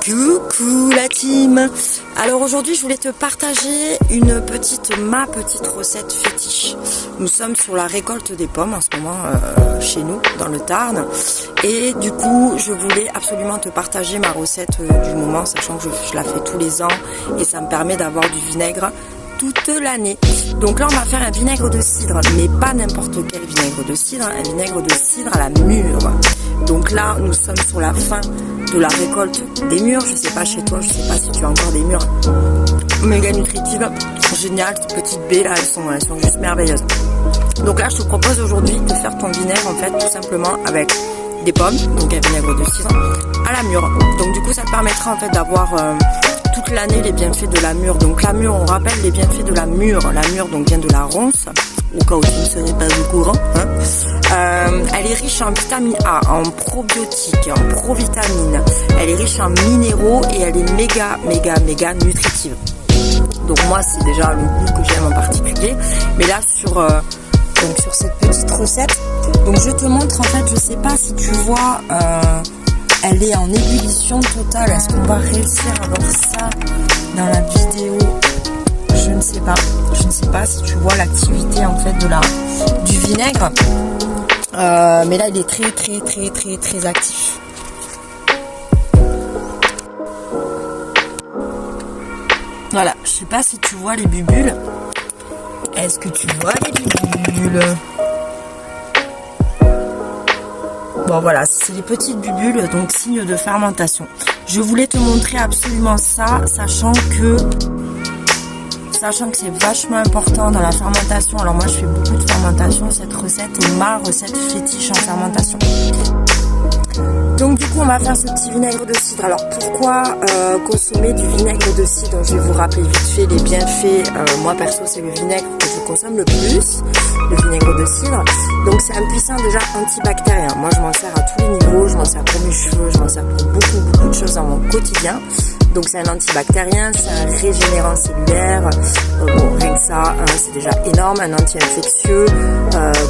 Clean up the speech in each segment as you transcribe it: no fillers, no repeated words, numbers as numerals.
Coucou la team. Alors aujourd'hui je voulais te partager ma petite recette fétiche. Nous sommes sur la récolte des pommes en ce moment chez nous dans le Tarn. Et du coup je voulais absolument te partager ma recette du moment, sachant que je la fais tous les ans et ça me permet d'avoir du vinaigre toute l'année. Donc là on va faire un vinaigre de cidre, mais pas n'importe quel vinaigre de cidre, un vinaigre de cidre à la mûre. Donc là nous sommes sur la fin de la récolte des mûres. Je sais pas chez toi, je sais pas si tu as encore des mûres méga nutritives, géniales, ces petites baies là, elles sont juste merveilleuses. Donc là je te propose aujourd'hui de faire ton vinaigre en fait tout simplement avec des pommes, donc un vinaigre de cidre à la mûre. Donc du coup ça te permettra en fait d'avoir toute l'année les bienfaits de la mûre. Donc la mûre, on rappelle les bienfaits de la mûre. La mûre donc vient de la ronce, au cas où tu ne serais pas au courant. Elle est riche en vitamine A, en probiotiques, en provitamines. Elle est riche en minéraux et elle est méga nutritive. Donc moi c'est déjà le goût que j'aime en particulier. Mais là sur cette petite recette, donc je te montre en fait, je sais pas si tu vois. Elle est en ébullition totale. Est-ce qu'on va réussir à voir ça dans la vidéo? Je ne sais pas. Je ne sais pas si tu vois l'activité en fait du vinaigre. Mais là, il est très actif. Voilà. Je sais pas si tu vois les bulles. Est-ce que tu vois les bulles? Bon voilà, c'est les petites bulles, donc signe de fermentation. Je voulais te montrer absolument ça, sachant que c'est vachement important dans la fermentation. Alors moi je fais beaucoup de fermentation, cette recette est ma recette fétiche en fermentation. Donc du coup on va faire ce petit vinaigre de cidre. Alors pourquoi consommer du vinaigre de cidre? Je vais vous rappeler vite fait les bienfaits. Moi perso c'est le vinaigre que je consomme le plus, le vinaigre de cidre. Donc c'est un puissant déjà antibactérien. Moi je m'en sers à tous les niveaux, je m'en sers pour mes cheveux, je m'en sers pour beaucoup de choses dans mon quotidien. Donc c'est un antibactérien, c'est un régénérant cellulaire, bon rien que ça, c'est déjà énorme, un anti-infectieux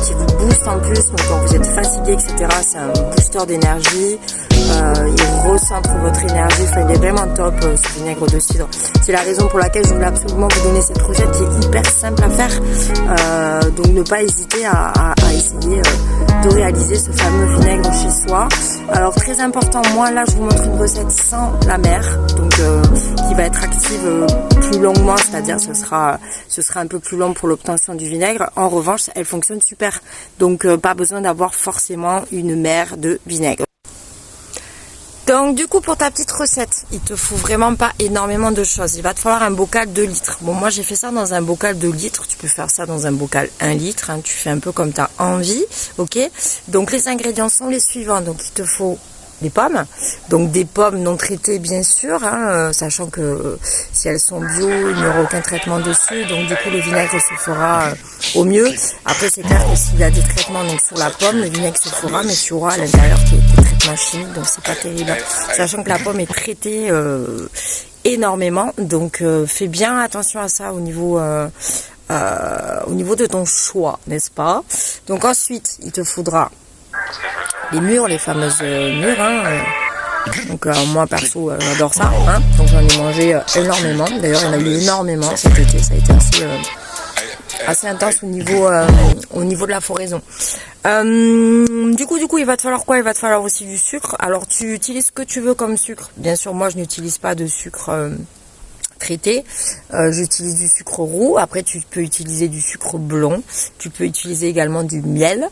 qui vous booste en plus, donc quand vous êtes fatigué etc, c'est un booster d'énergie, il recentre votre énergie, enfin il est vraiment top ce vinaigre de cidre. C'est la raison pour laquelle je voulais absolument vous donner cette recette qui est hyper simple à faire, donc ne pas hésiter à essayer de réaliser ce fameux vinaigre chez soi. Alors très important, moi là je vous montre une recette sans la mer, donc qui va être active plus longuement, c'est-à-dire ce sera un peu plus long pour l'obtention du vinaigre. En revanche elle fonctionne super, donc pas besoin d'avoir forcément une mer de vinaigre. Donc du coup pour ta petite recette, il te faut vraiment pas énormément de choses. Il va te falloir un bocal 2 litres. Bon moi j'ai fait ça dans un bocal 2 litres, tu peux faire ça dans un bocal 1 litre, hein. Tu fais un peu comme tu as envie, ok. Donc les ingrédients sont les suivants, donc il te faut des pommes, donc des pommes non traitées bien sûr, hein, sachant que si elles sont bio, il n'y aura aucun traitement dessus, donc du coup le vinaigre se fera au mieux. Après c'est clair que s'il y a des traitements donc sur la pomme, le vinaigre se fera, mais tu auras à l'intérieur des traitements chimiques, donc c'est pas terrible. Sachant que la pomme est traitée énormément, donc fais bien attention à ça au niveau de ton choix, n'est-ce pas? Donc ensuite il te faudra les mûres, les fameuses mûres, hein. Donc moi perso j'adore ça, hein. Donc j'en ai mangé énormément, d'ailleurs il y en a eu énormément cet été, ça a été assez intense au niveau de la floraison. Du coup il va te falloir quoi? Il va te falloir aussi du sucre. Alors tu utilises ce que tu veux comme sucre, bien sûr moi je n'utilise pas de sucre traité, j'utilise du sucre roux. Après tu peux utiliser du sucre blond, tu peux utiliser également du miel,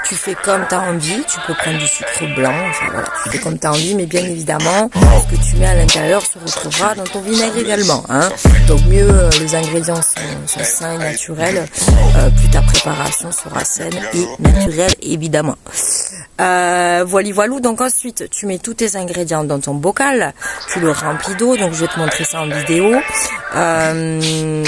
tu fais comme tu as envie, tu peux prendre du sucre blanc, enfin voilà, tu fais comme tu as envie, mais bien évidemment ce que tu mets à l'intérieur se retrouvera dans ton vinaigre également, hein. Donc mieux les ingrédients sont sains et naturels, plus ta préparation sera saine et naturelle évidemment. Voilà, donc ensuite tu mets tous tes ingrédients dans ton bocal, tu le remplis d'eau, donc je vais te montrer ça en vidéo.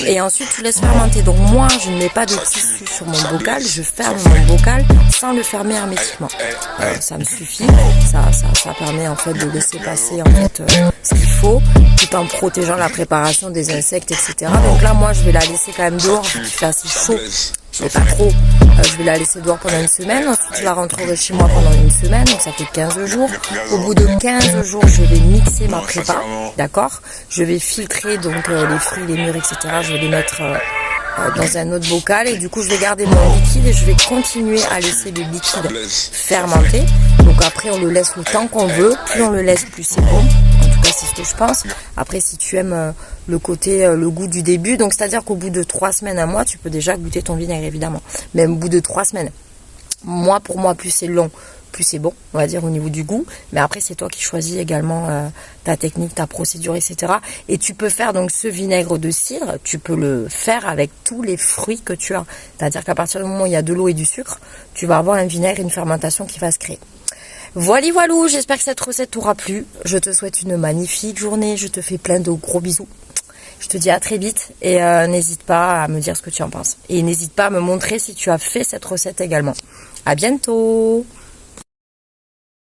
Et ensuite tu laisses fermenter. Donc moi je ne mets pas de tissu sur mon bocal, je ferme mon bocal sans le fermer hermétiquement. Ça me suffit, ça permet en fait de laisser passer en fait ce qu'il faut, tout en protégeant la préparation des insectes, etc. Donc là moi je vais la laisser quand même dehors, vu qu'il fait assez chaud. Mais pas trop je vais la laisser dehors pendant une semaine. Ensuite, je la rentrerai chez moi pendant une semaine. Donc, ça fait 15 jours. Au bout de 15 jours, je vais mixer ma prépa. D'accord? Je vais filtrer donc les fruits, les mûres, etc. Je vais les mettre dans un autre bocal. Et du coup, je vais garder mon liquide et je vais continuer à laisser le liquide fermenter. Donc, après, on le laisse le temps qu'on veut. Plus on le laisse, plus c'est bon. C'est ce que je pense. Après, si tu aimes le côté, le goût du début, donc c'est-à-dire qu'au bout de 3 semaines, un mois, tu peux déjà goûter ton vinaigre, évidemment. Même au bout de 3 semaines. Pour moi, plus c'est long, plus c'est bon, on va dire, au niveau du goût. Mais après, c'est toi qui choisis également ta technique, ta procédure, etc. Et tu peux faire donc ce vinaigre de cidre, tu peux le faire avec tous les fruits que tu as. C'est-à-dire qu'à partir du moment où il y a de l'eau et du sucre, tu vas avoir un vinaigre, une fermentation qui va se créer. Voilà, voilou, j'espère que cette recette t'aura plu. Je te souhaite une magnifique journée. Je te fais plein de gros bisous. Je te dis à très vite et n'hésite pas à me dire ce que tu en penses. Et n'hésite pas à me montrer si tu as fait cette recette également. À bientôt!